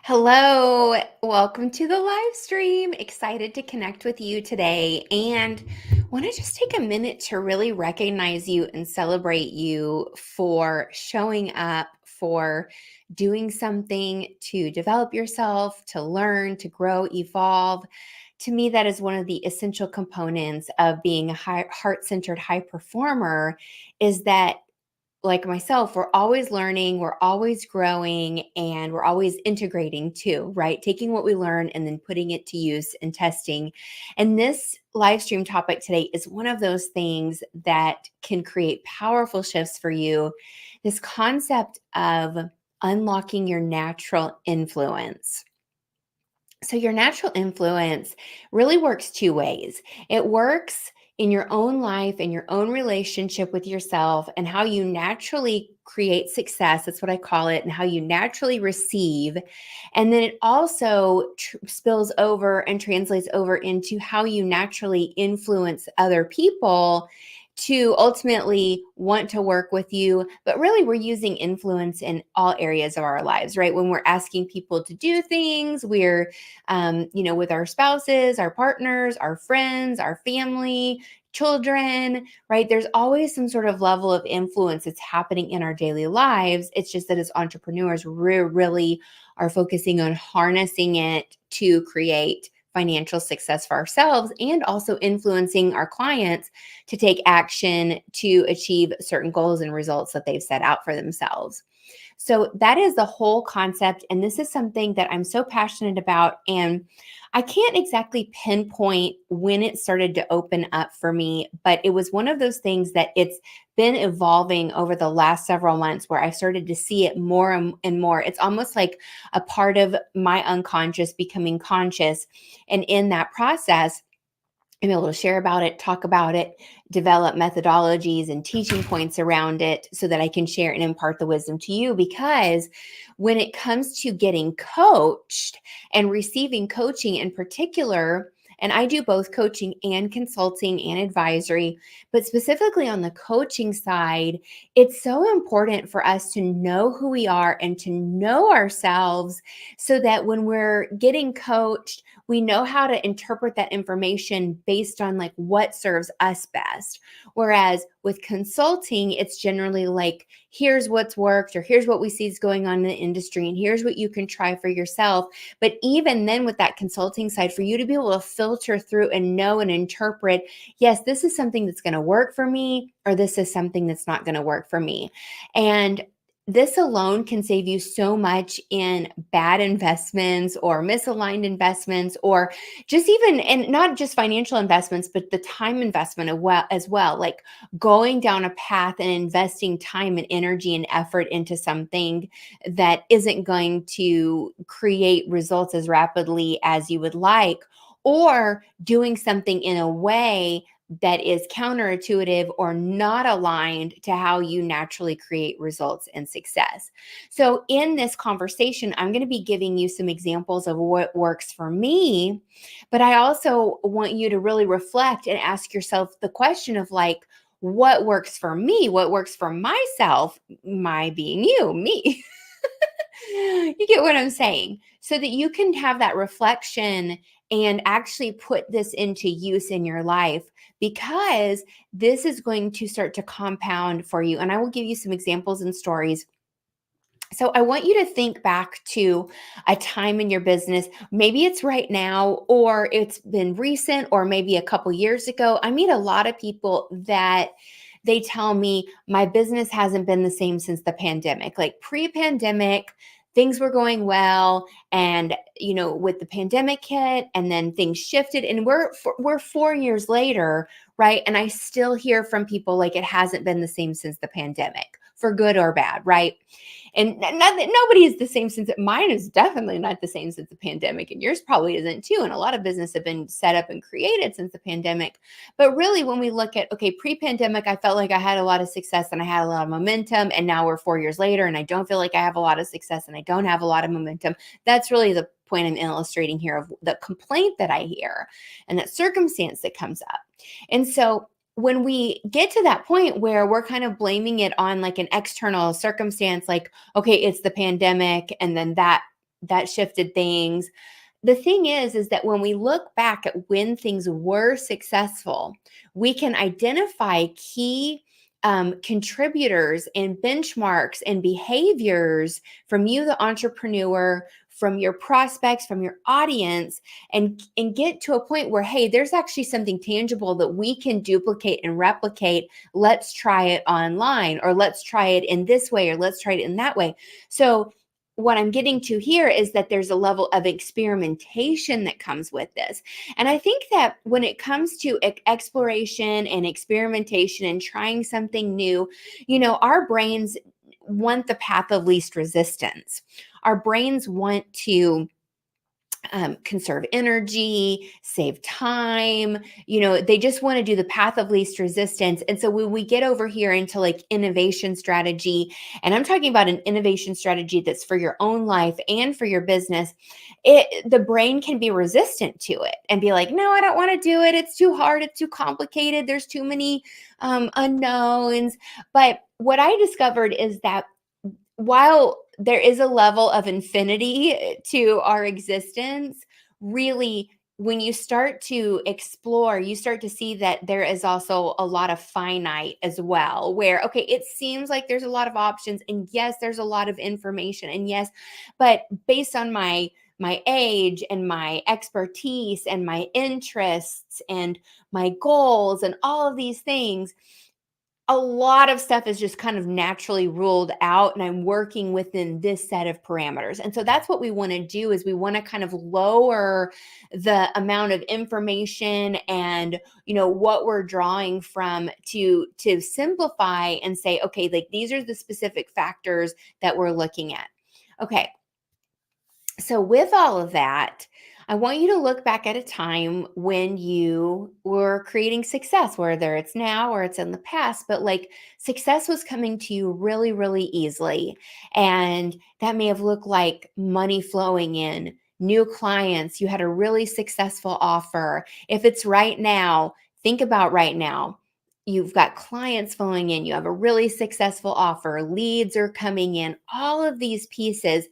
Hello, welcome to the live stream. Excited to connect with you today and want to just take a minute to really recognize you and celebrate you for showing up, for doing something to develop yourself, to learn, to grow, evolve. To me, that is one of the essential components of being a heart-centered high performer is that like myself, we're always learning, we're always growing, and we're always integrating too, right? Taking what we learn and then putting it to use and testing. And this live stream topic today is one of those things that can create powerful shifts for you. This concept of unlocking your natural influence. So, your natural influence really works two ways. It works in your own life and your own relationship with yourself and how you naturally create success. That's what I call it, and how you naturally receive. And then it also spills over and translates over into how you naturally influence other people to ultimately want to work with you. But really, we're using influence in all areas of our lives, right? When we're asking people to do things, we're with our spouses, our partners, our friends, our family, children, right? There's always some sort of level of influence that's happening in our daily lives. It's just that as entrepreneurs, we really are focusing on harnessing it to create financial success for ourselves and also influencing our clients to take action to achieve certain goals and results that they've set out for themselves. So that is the whole concept. And this is something that I'm so passionate about. And I can't exactly pinpoint when it started to open up for me, but it was one of those things that it's been evolving over the last several months where I started to see it more and more. It's almost like a part of my unconscious becoming conscious. And in that process, I'm able to share about it, talk about it, develop methodologies and teaching points around it so that I can share and impart the wisdom to you. Because when it comes to getting coached and receiving coaching in particular, and I do both coaching and consulting and advisory, but specifically on the coaching side, it's so important for us to know who we are and to know ourselves so that when we're getting coached, we know how to interpret that information based on like what serves us best. Whereas with consulting, it's generally like, here's what's worked, or here's what we see is going on in the industry, and here's what you can try for yourself. But even then, with that consulting side, for you to be able to filter through and know and interpret, yes, this is something that's going to work for me, or this is something that's not going to work for me. And this alone can save you so much in bad investments or misaligned investments, or just even, and not just financial investments, but the time investment as well, like going down a path and investing time and energy and effort into something that isn't going to create results as rapidly as you would like, or doing something in a way that is counterintuitive or not aligned to how you naturally create results and success. So, in this conversation, I'm going to be giving you some examples of what works for me, but I also want you to really reflect and ask yourself the question of like, what works for me? What works for myself? My being you, me. You get what I'm saying? So that you can have that reflection and actually put this into use in your life, because this is going to start to compound for you. And I will give you some examples and stories. So I want you to think back to a time in your business. Maybe it's right now, or it's been recent, or maybe a couple years ago. I meet a lot of people that they tell me my business hasn't been the same since the pandemic. Like pre-pandemic, things were going well, and with the pandemic hit, and then things shifted, and we're 4 years later, right? And I still hear from people like it hasn't been the same since the pandemic, for good or bad, right? And nobody is the same since mine is definitely not the same since the pandemic, and yours probably isn't too. And a lot of business have been set up and created since the pandemic. But really, when we look at, okay, pre-pandemic, I felt like I had a lot of success and I had a lot of momentum. And now we're 4 years later and I don't feel like I have a lot of success and I don't have a lot of momentum. That's really the point I'm illustrating here of the complaint that I hear and that circumstance that comes up. And so when we get to that point where we're kind of blaming it on like an external circumstance, like, okay, it's the pandemic, and then that that shifted things. The thing is that when we look back at when things were successful, we can identify key contributors and benchmarks and behaviors from you, the entrepreneur, from your prospects, from your audience, and get to a point where, hey, there's actually something tangible that we can duplicate and replicate. Let's try it online, or let's try it in this way, or let's try it in that way. So what I'm getting to here is that there's a level of experimentation that comes with this. And I think that when it comes to exploration and experimentation and trying something new, our brains want the path of least resistance. Our brains want to conserve energy, save time. They just want to do the path of least resistance. And so when we get over here into like innovation strategy, and I'm talking about an innovation strategy that's for your own life and for your business, the brain can be resistant to it and be like, no, I don't want to do it. It's too hard. It's too complicated. There's too many unknowns. But what I discovered is that while there is a level of infinity to our existence, really, when you start to explore, you start to see that there is also a lot of finite as well, where, okay, it seems like there's a lot of options, and yes, there's a lot of information, and yes, but based on my age and my expertise and my interests and my goals and all of these things, a lot of stuff is just kind of naturally ruled out, and I'm working within this set of parameters. And so that's what we want to do, is we want to kind of lower the amount of information and what we're drawing from, to simplify and say, okay, like these are the specific factors that we're looking at. Okay. So with all of that, I want you to look back at a time when you were creating success, whether it's now or it's in the past, but like success was coming to you really, really easily. And that may have looked like money flowing in, new clients, you had a really successful offer. If it's right now, think about right now. You've got clients flowing in, you have a really successful offer, leads are coming in, all of these pieces.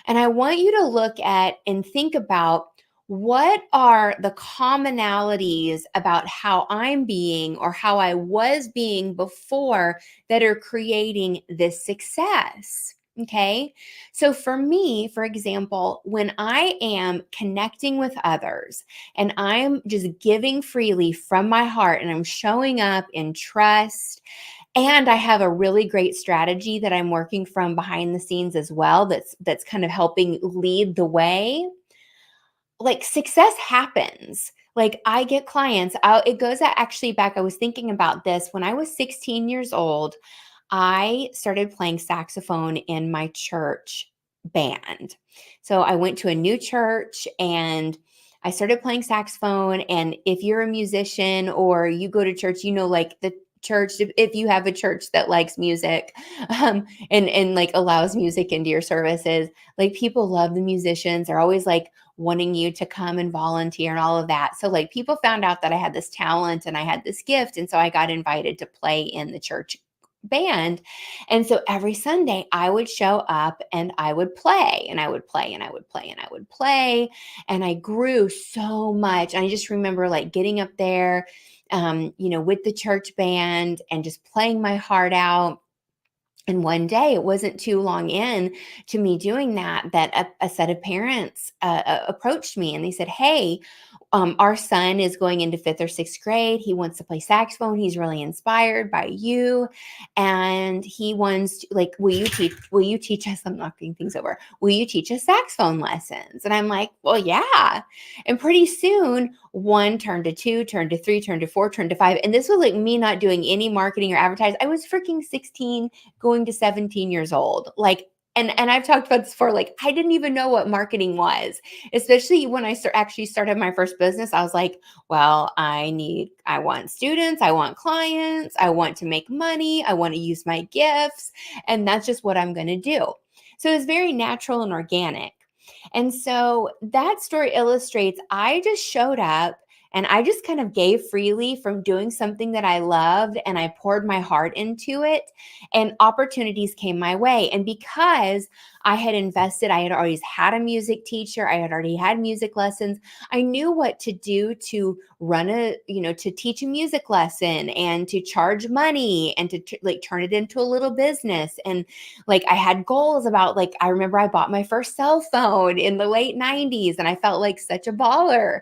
And I want you to look at and think about, what are the commonalities about how I'm being or how I was being before that are creating this success? Okay. So for me, for example, when I am connecting with others and I'm just giving freely from my heart and I'm showing up in trust, and I have a really great strategy that I'm working from behind the scenes as well, that's kind of helping lead the way, like success happens. Like I get clients out. It goes actually back. I was thinking about this when I was 16 years old. I started playing saxophone in my church band. So I went to a new church and I started playing saxophone. And if you're a musician or you go to church, like the church, if you have a church that likes music, and like allows music into your services, like people love the musicians. They're always like wanting you to come and volunteer and all of that. So like people found out that I had this talent and I had this gift. And so I got invited to play in the church band. And so every Sunday I would show up and I would play and I would play and I would play and I would play. And I grew so much. And I just remember like getting up there, with the church band and just playing my heart out. And one day, it wasn't too long in to me doing that, a set of parents approached me and they said, hey, our son is going into 5th or 6th grade. He wants to play saxophone. He's really inspired by you. And he wants to, like, will you teach us? I'm knocking things over. Will you teach us saxophone lessons? And I'm like, well, yeah. And pretty soon, 1 turned to 2, turned to 3, turned to 4, turned to 5. And this was like me not doing any marketing or advertising. I was freaking 16 going to 17 years old. Like, and I've talked about this before, like, I didn't even know what marketing was, especially when I actually started my first business. I was like, well, I want students, I want clients, I want to make money, I want to use my gifts, and that's just what I'm going to do. So it's very natural and organic. And so that story illustrates, I just showed up And I just kind of gave freely from doing something that I loved, and I poured my heart into it, and opportunities came my way. And because I had invested, I had always had a music teacher, I had already had music lessons. I knew what to do to run to teach a music lesson and to charge money and to like turn it into a little business. And like I had goals about, like, I remember I bought my first cell phone in the late 90s and I felt like such a baller.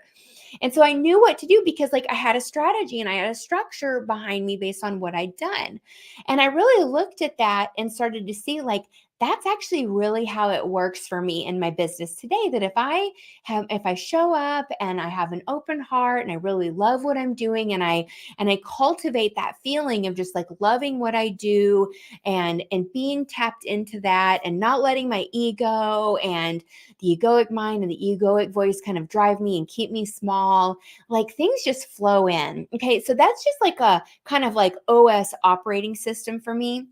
And so I knew what to do because like I had a strategy and I had a structure behind me based on what I'd done. And I really looked at that and started to see like that's actually really how it works for me in my business today, that if I show up and I have an open heart and I really love what I'm doing, and I cultivate that feeling of just like loving what I do and being tapped into that and not letting my ego and the egoic mind and the egoic voice kind of drive me and keep me small, like things just flow in. Okay. So that's just like a kind of like OS operating system for me.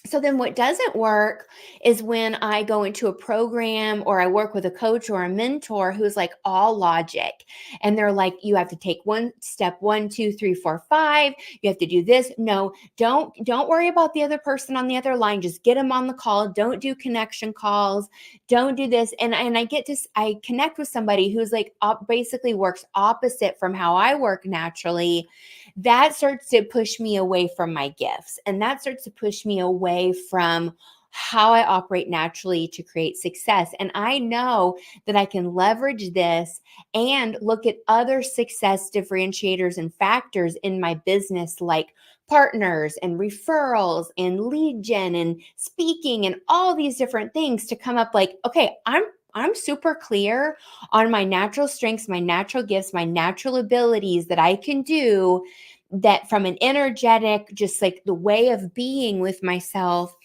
So then what doesn't work is when I go into a program or I work with a coach or a mentor who's like all logic. And they're like, you have to take one step, 1, 2, 3, 4, 5. You have to do this. No, don't worry about the other person on the other line. Just get them on the call. Don't do connection calls. Don't do this. And I connect with somebody who's like basically works opposite from how I work naturally. That starts to push me away from my gifts. And that starts to push me away from how I operate naturally to create success. And I know that I can leverage this and look at other success differentiators and factors in my business, like partners and referrals and lead gen and speaking and all these different things, to come up like, okay, I'm super clear on my natural strengths, my natural gifts, my natural abilities that I can do, that from an energetic, just like the way of being with myself,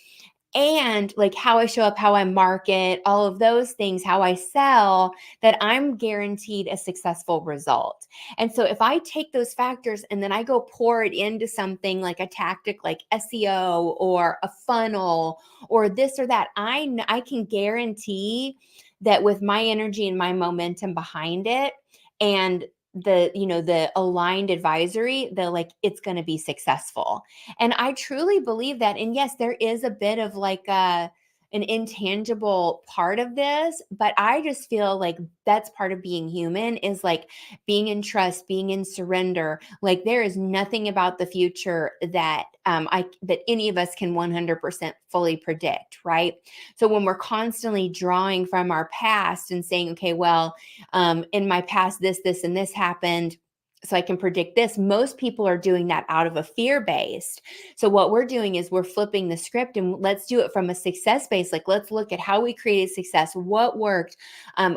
and like how I show up, how I market, all of those things, how I sell, that I'm guaranteed a successful result. And so if I take those factors and then I go pour it into something like a tactic like SEO or a funnel or this or that, I can guarantee that with my energy and my momentum behind it, and the aligned advisory, the like, it's going to be successful. And I truly believe that. And yes, there is a bit of like an intangible part of this, but I just feel like that's part of being human, is like being in trust, being in surrender. Like there is nothing about the future that that any of us can 100% fully predict, right? So when we're constantly drawing from our past and saying, okay, well, in my past, this, and this happened, so I can predict this. Most people are doing that out of a fear based. So what we're doing is we're flipping the script, and let's do it from a success base. Like let's look at how we created success, what worked,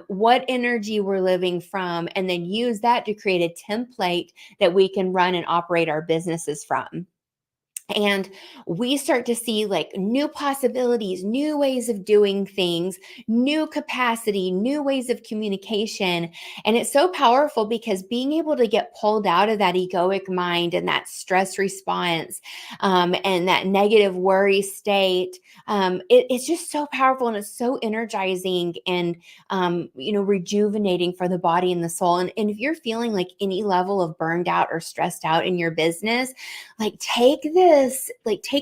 what energy we're living from, and then use that to create a template that we can run and operate our businesses from. And we start to see like new possibilities, new ways of doing things, new capacity, new ways of communication. And it's so powerful because being able to get pulled out of that egoic mind and that stress response, and that negative worry state, it's just so powerful, and it's so energizing and rejuvenating for the body and the soul. And if you're feeling like any level of burned out or stressed out in your business, like take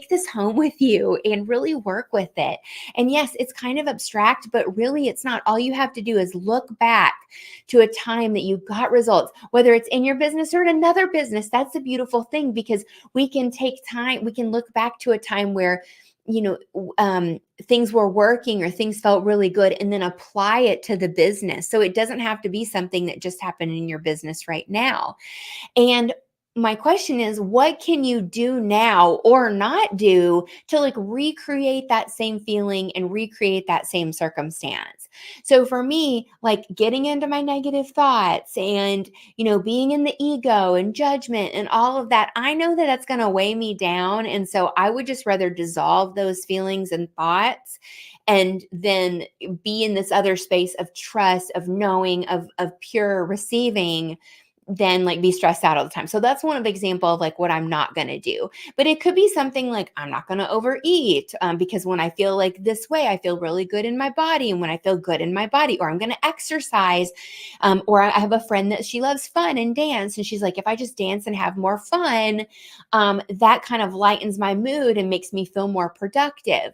this home with you and really work with it. And yes, it's kind of abstract, but really it's not. All you have to do is look back to a time that you got results, whether it's in your business or in another business. That's a beautiful thing, because we can take time, we can look back to a time where things were working or things felt really good, and then apply it to the business. So it doesn't have to be something that just happened in your business right now. And my question is, what can you do now or not do to like recreate that same feeling and recreate that same circumstance? So for me, like getting into my negative thoughts and, being in the ego and judgment and all of that, I know that that's going to weigh me down. And so I would just rather dissolve those feelings and thoughts and then be in this other space of trust, of knowing, of pure receiving, than like be stressed out all the time. So that's one of the example of like what I'm not going to do. But it could be something like I'm not going to overeat because when I feel like this way, I feel really good in my body. And when I feel good in my body, or I'm going to exercise, or I have a friend that she loves fun and dance. And she's like, if I just dance and have more fun, that kind of lightens my mood and makes me feel more productive.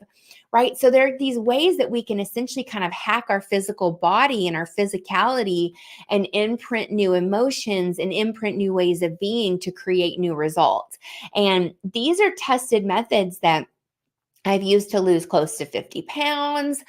Right. So there are these ways that we can essentially kind of hack our physical body and our physicality and imprint new emotions and imprint new ways of being to create new results. And these are tested methods that I've used to lose close to 50 pounds,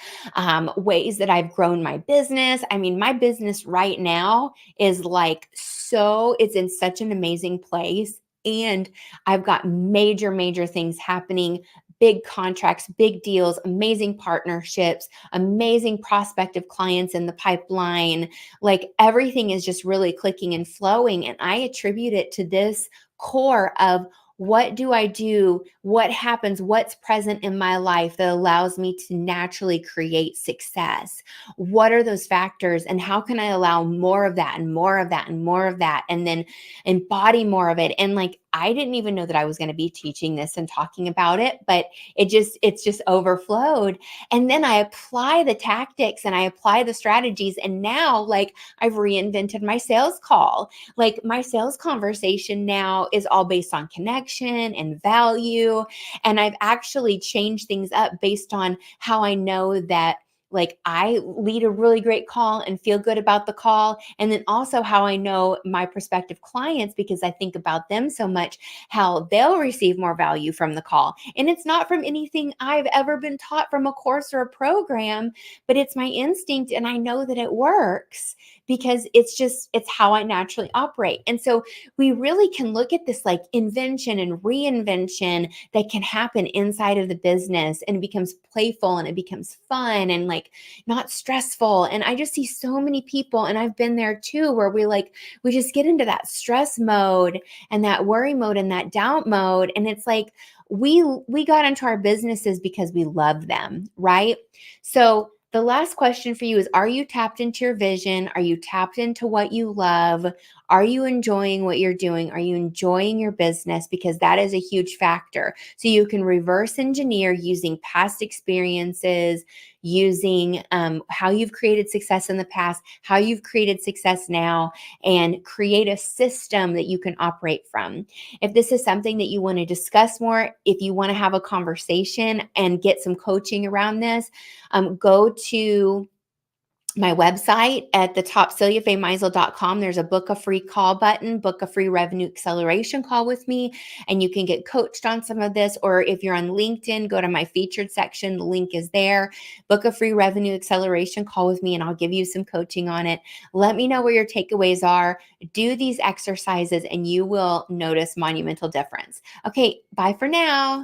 ways that I've grown my business. I mean, my business right now is like it's in such an amazing place. And I've got major, major things happening, big contracts, big deals, amazing partnerships, amazing prospective clients in the pipeline. Like everything is just really clicking and flowing. And I attribute it to this core of what do I do? What happens? What's present in my life that allows me to naturally create success? What are those factors? And how can I allow more of that and more of that and more of that? And then embody more of it. And like, I didn't even know that I was going to be teaching this and talking about it, but it's just overflowed. And then I apply the tactics and I apply the strategies. And now like I've reinvented my sales call. Like my sales conversation now is all based on connection and value. And I've actually changed things up based on how I know that like I lead a really great call and feel good about the call. And then also how I know my prospective clients, because I think about them so much, how they'll receive more value from the call. And it's not from anything I've ever been taught from a course or a program, but it's my instinct. And I know that it works because it's how I naturally operate. And so we really can look at this like invention and reinvention that can happen inside of the business, and it becomes playful and it becomes fun and like not stressful. And I just see so many people, and I've been there too, where we just get into that stress mode and that worry mode and that doubt mode. And it's like we got into our businesses because we love them, right? So the last question for you is, are you tapped into your vision? Are you tapped into what you love? Are you enjoying what you're doing? Are you enjoying your business? Because that is a huge factor. So you can reverse engineer using past experiences, using how you've created success in the past, how you've created success now, and create a system that you can operate from. If this is something that you want to discuss more, if you want to have a conversation and get some coaching around this, go to my website at the top, CeliaFayeMeisel.com. There's a book a free call button, book a free revenue acceleration call with me, and you can get coached on some of this. Or if you're on LinkedIn, go to my featured section. The link is there. Book a free revenue acceleration call with me, and I'll give you some coaching on it. Let me know where your takeaways are. Do these exercises, and you will notice monumental difference. Okay, bye for now.